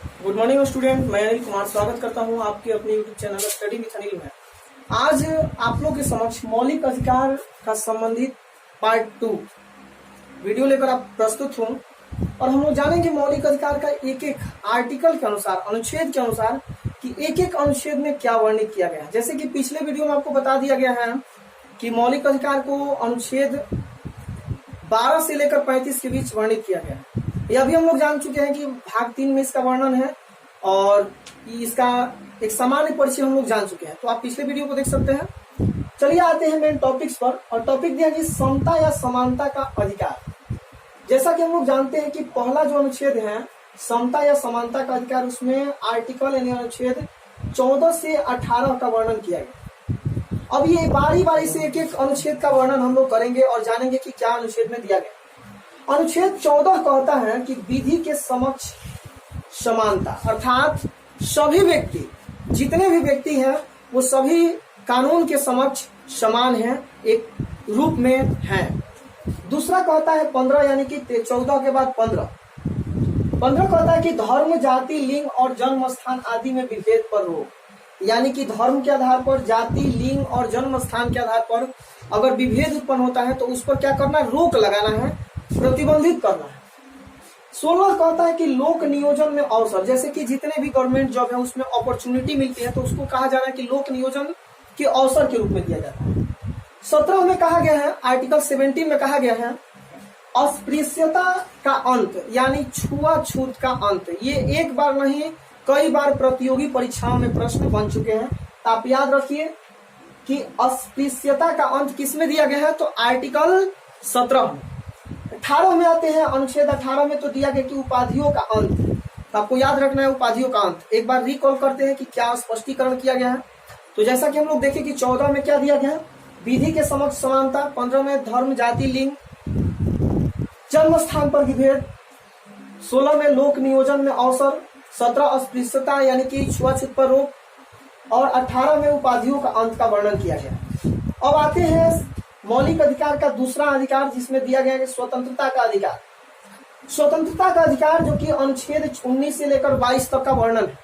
Good morning student, मैं अनिल कुमार स्वागत करता हूं आपके अपने YouTube channel study with Anil में। आज आप लोग के समक्ष मौलिक अधिकार का संबंधित पार्ट 2 वीडियो लेकर आप प्रस्तुत हूं और हम लोग जानेंगे मौलिक अधिकार का एक एक आर्टिकल के अनुसार, अनुच्छेद के अनुसार कि एक एक अनुच्छेद में क्या वर्णित किया गया है। जैसे कि पिछले वीडियो में आपको बता दिया गया है कि मौलिक अधिकार को अनुच्छेद 12 से लेकर 35 के बीच वर्णित किया गया है। यह भी हम लोग जान चुके हैं कि भाग 3 में इसका वर्णन है और इसका एक सामान्य परिचय हम लोग जान चुके हैं, तो आप पिछले वीडियो को देख सकते हैं। चलिए आते हैं मेन टॉपिक्स पर, और टॉपिक दिया है समता या समानता का अधिकार। जैसा कि हम लोग जानते हैं कि पहला जो अनुच्छेद है समता या समानता का अधिकार, उसमें आर्टिकल यानी अनुच्छेद 14 से 18 का वर्णन किया गया। अब ये बारी बारी से एक एक अनुच्छेद का वर्णन हम लोग करेंगे और जानेंगे कि क्या अनुच्छेद में दिया गया। अनुच्छेद 14 कहता है कि विधि के समक्ष समानता, अर्थात सभी व्यक्ति, जितने भी व्यक्ति हैं वो सभी कानून के समक्ष समान हैं, एक रूप में हैं। दूसरा कहता है 15 यानी कि 14 के बाद 15 कहता है कि धर्म, जाति, लिंग और जन्म स्थान आदि में विभेद पर रोक। यानी कि धर्म के आधार पर, जाति, लिंग और जन्म स्थान के आधार पर अगर विभेद उत्पन्न होता है तो उस पर क्या करना है, रोक लगाना है, प्रतिबंधित करना है। 16 कहता है कि लोक नियोजन में अवसर, जैसे कि जितने भी गवर्नमेंट जॉब है उसमें अपॉर्चुनिटी मिलती है तो उसको कहा जा रहा है कि लोक नियोजन के अवसर के रूप में दिया जाता है। 17 में कहा गया है, आर्टिकल 17 में कहा गया है अस्पृश्यता का अंत, यानी छुआछूत का अंत। ये एक बार नहीं कई बार प्रतियोगी परीक्षाओं में प्रश्न बन चुके हैं, तो आप याद रखिए कि अस्पृश्यता का अंत किसमें दिया गया है, तो आर्टिकल 17 में। 18 में आते हैं, अनुच्छेद 18 में तो दिया गया कि उपाधियों का अंत, तो आपको याद रखना है उपाधियों का अंत। एक बार रिकॉल करते हैं कि क्या स्पष्टीकरण किया गया है। तो जैसा कि हम लोग देखें कि 14 में क्या दिया गया है, विधि के समक्ष समानता, 15 में धर्म, जाति, लिंग, जन्म स्थान पर विभेद, 16 में लोक नियोजन में अवसर, 17 अस्पृश्यता यानी कि छुआछूत पर रोक और 18 में उपाधियों का अंत का वर्णन किया गया। अब आते हैं मौलिक अधिकार का दूसरा अधिकार, जिसमें दिया गया है स्वतंत्रता का अधिकार। स्वतंत्रता का अधिकार जो कि अनुच्छेद 19 से लेकर 22 तक का वर्णन है,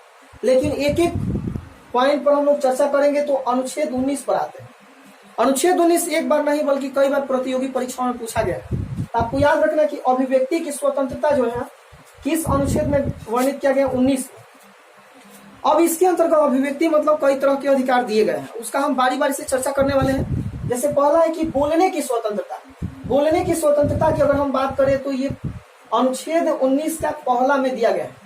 लेकिन एक एक पॉइंट पर हम लोग चर्चा करेंगे तो अनुच्छेद 19 पर आते हैं। अनुच्छेद 19 एक बार नहीं बल्कि कई बार प्रतियोगी परीक्षाओं में पूछा गया है। तो आपको याद रखना कि अभिव्यक्ति की स्वतंत्रता जो है किस अनुच्छेद में वर्णित किया गया, 19 में। अब इसके अंतर्गत अभिव्यक्ति मतलब कई तरह के अधिकार दिए गए हैं, उसका हम बारी बारी से चर्चा करने वाले हैं। जैसे पहला है कि बोलने की स्वतंत्रता। बोलने की स्वतंत्रता की अगर हम बात करें तो ये अनुच्छेद 19 का पहला में दिया गया है।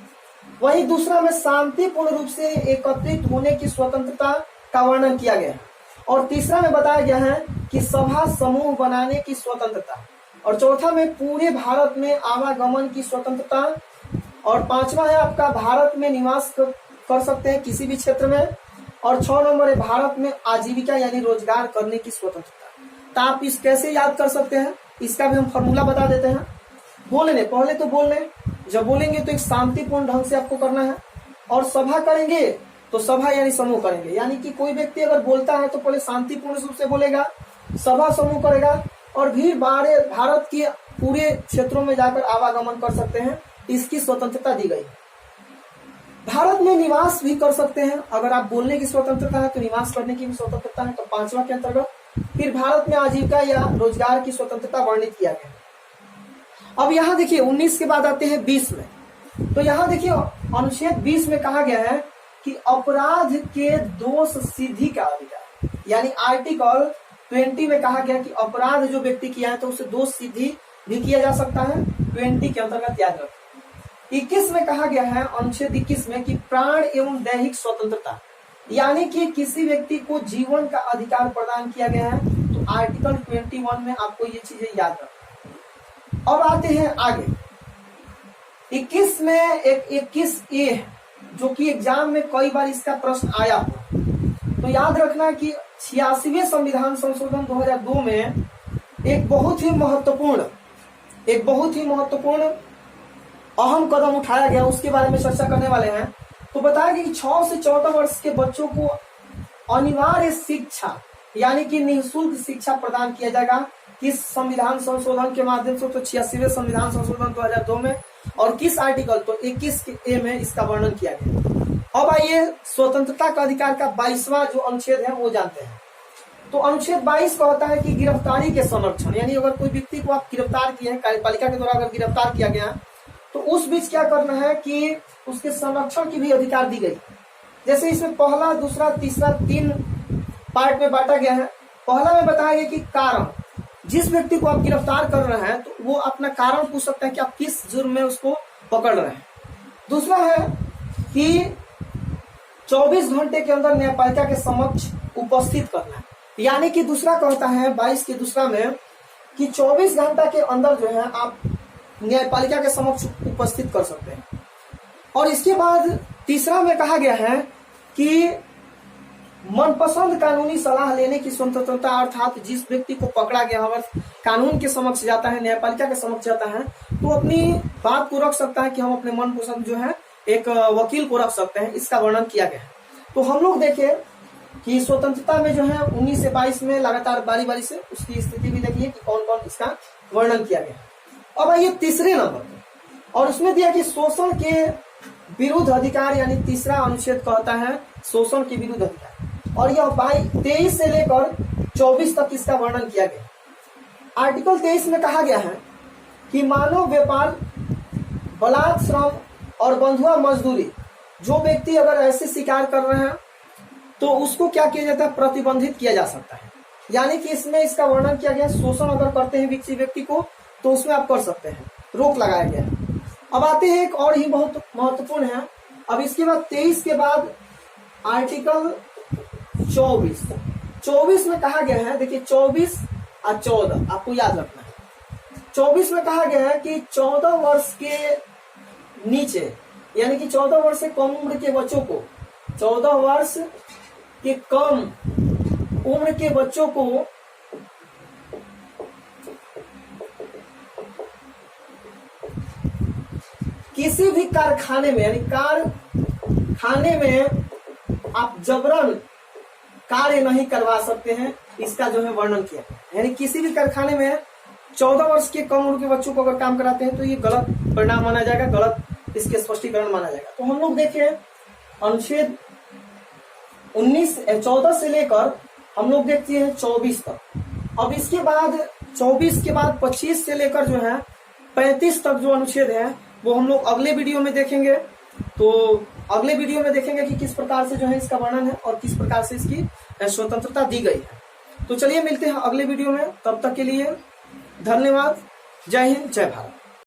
वहीं दूसरा में शांतिपूर्ण रूप से एकत्रित होने की स्वतंत्रता का वर्णन किया गया है। और तीसरा में बताया गया है कि सभा समूह बनाने की स्वतंत्रता। और चौथा में पूरे भारत में आवागमन की स्वतंत्रता। और पांचवा है आपका भारत में निवास कर सकते हैं किसी भी क्षेत्र में। और 6 नंबर है भारत में आजीविका यानी रोजगार करने की स्वतंत्रता। तो आप इस कैसे याद कर सकते हैं, इसका भी हम फॉर्मूला बता देते हैं। बोलने, पहले तो बोलने, जब बोलेंगे तो एक शांतिपूर्ण ढंग से आपको करना है। और सभा करेंगे तो सभा यानी समूह करेंगे, यानी कि कोई व्यक्ति अगर बोलता है तो पहले शांतिपूर्ण रूप से बोलेगा, सभा समूह करेगा और भी भारत के पूरे क्षेत्रों में जाकर आवागमन कर सकते हैं, इसकी स्वतंत्रता दी गई। भारत में निवास भी कर सकते हैं, अगर आप बोलने की स्वतंत्रता है तो निवास करने की भी स्वतंत्रता है, तो 5वां के अंतर्गत। फिर भारत में आजीविका या रोजगार की स्वतंत्रता वर्णित किया गया। अब यहाँ देखिए 19 के बाद आते हैं 20 में। तो यहाँ देखिए अनुच्छेद 20 में कहा गया है कि अपराध के दोष सिद्धि का अधिकार, यानी आर्टिकल 20 में कहा गया कि अपराध जो व्यक्ति किया है तो उसे दोष सिद्धि भी किया जा सकता है, 20 के अंतर्गत याद रखें। 21 में कहा गया है, अनुच्छेद 21 में, कि प्राण एवं दैहिक स्वतंत्रता, यानी कि किसी व्यक्ति को जीवन का अधिकार प्रदान किया गया है। तो आर्टिकल 21 में आपको ये चीजें याद रखना। अब आते हैं आगे 21 में, 21A जो कि एग्जाम में कई बार इसका प्रश्न आया हो, तो याद रखना कि 86वें संविधान संशोधन 2002 में एक बहुत ही महत्वपूर्ण अहम कदम उठाया गया, उसके बारे में चर्चा करने वाले हैं। तो बताया गया कि 6 से 14 वर्ष के बच्चों को अनिवार्य शिक्षा यानी कि निःशुल्क शिक्षा प्रदान किया जाएगा किस संविधान संशोधन के माध्यम से, तो 86वें संविधान संशोधन 2002 में। और किस आर्टिकल, तो 21A में इसका वर्णन किया गया। अब आइए स्वतंत्रता का अधिकार का 22वां जो अनुच्छेद है वो जानते हैं। तो अनुच्छेद 22 कहता है कि गिरफ्तारी के संरक्षण, यानी अगर कोई व्यक्ति को आप गिरफ्तार किए हैं, कार्यपालिका के द्वारा अगर गिरफ्तार किया गया तो उस बीच क्या करना है कि उसके संरक्षण की भी अधिकार दी गई। जैसे इसमें पहला, दूसरा, तीसरा 3 पार्ट में बांटा गया है। पहला में बताया गया कि कारण, जिस व्यक्ति को आप गिरफ्तार कर रहे हैं तो वो अपना कारण पूछ सकता है कि आप किस जुर्म में उसको पकड़ रहे हैं। दूसरा है कि 24 घंटे के अंदर न्यायपालिका के समक्ष उपस्थित करना है, यानी कि दूसरा कहता है 22 के दूसरा में कि 24 घंटा के अंदर जो है आप न्यायपालिका के समक्ष उपस्थित कर सकते हैं। और इसके बाद तीसरा में कहा गया है कि मनपसंद कानूनी सलाह लेने की स्वतंत्रता, अर्थात जिस व्यक्ति को पकड़ा गया अगर कानून के समक्ष जाता है, न्यायपालिका के समक्ष जाता है तो अपनी बात को रख सकता है कि हम अपने मनपसंद जो है एक वकील को रख सकते हैं, इसका वर्णन किया गया है। तो हम लोग देखें कि स्वतंत्रता में जो है 19 से 22 में लगातार बारी बारी से उसकी स्थिति भी देखिए कि कौन कौन इसका वर्णन किया गया। अब आइए तीसरे नंबर पर, और उसमें दिया कि शोषण के विरुद्ध अधिकार, यानी तीसरा अनुच्छेद कहता है शोषण के विरुद्ध अधिकार, और यह 23 से लेकर 24 तक इसका वर्णन किया गया। आर्टिकल 23 में कहा गया है कि मानव व्यापार, बलात् श्रम और बंधुआ मजदूरी, जो व्यक्ति अगर ऐसे शिकार कर रहे हैं तो उसको क्या किया जाता है, प्रतिबंधित किया जा सकता है। यानी कि इसमें इसका वर्णन किया गया, शोषण अगर करते हैं किसी व्यक्ति को तो उसमें आप कर सकते हैं, रोक लगाया गया है। अब आते हैं एक और ही बहुत महत्वपूर्ण है। अब इसके बाद 23 के बाद आर्टिकल 24 में कहा गया है, देखिए 24 और 14 आपको याद रखना है। 24 में कहा गया है कि 14 वर्ष के नीचे, यानी कि 14 वर्ष से कम उम्र के बच्चों को, 14 वर्ष के कम उम्र के बच्चों को किसी भी कारखाने में, यानी कारखाने में आप जबरन कार्य नहीं करवा सकते हैं, इसका जो है वर्णन किया। यानी किसी भी कारखाने में 14 वर्ष के कम उम्र के बच्चों को अगर काम कराते हैं तो ये गलत परिणाम माना जाएगा, गलत इसके स्पष्टीकरण माना जाएगा। तो हम लोग देखें अनुच्छेद 14 से लेकर हम लोग देखते हैं 24 तक। अब इसके बाद 24 के बाद 25 से लेकर जो है 35 तक जो अनुच्छेद है वो हम लोग अगले वीडियो में देखेंगे। तो अगले वीडियो में देखेंगे कि किस प्रकार से जो है इसका वर्णन है और किस प्रकार से इसकी स्वतंत्रता दी गई है। तो चलिए मिलते हैं अगले वीडियो में, तब तक के लिए धन्यवाद। जय हिंद, जय भारत।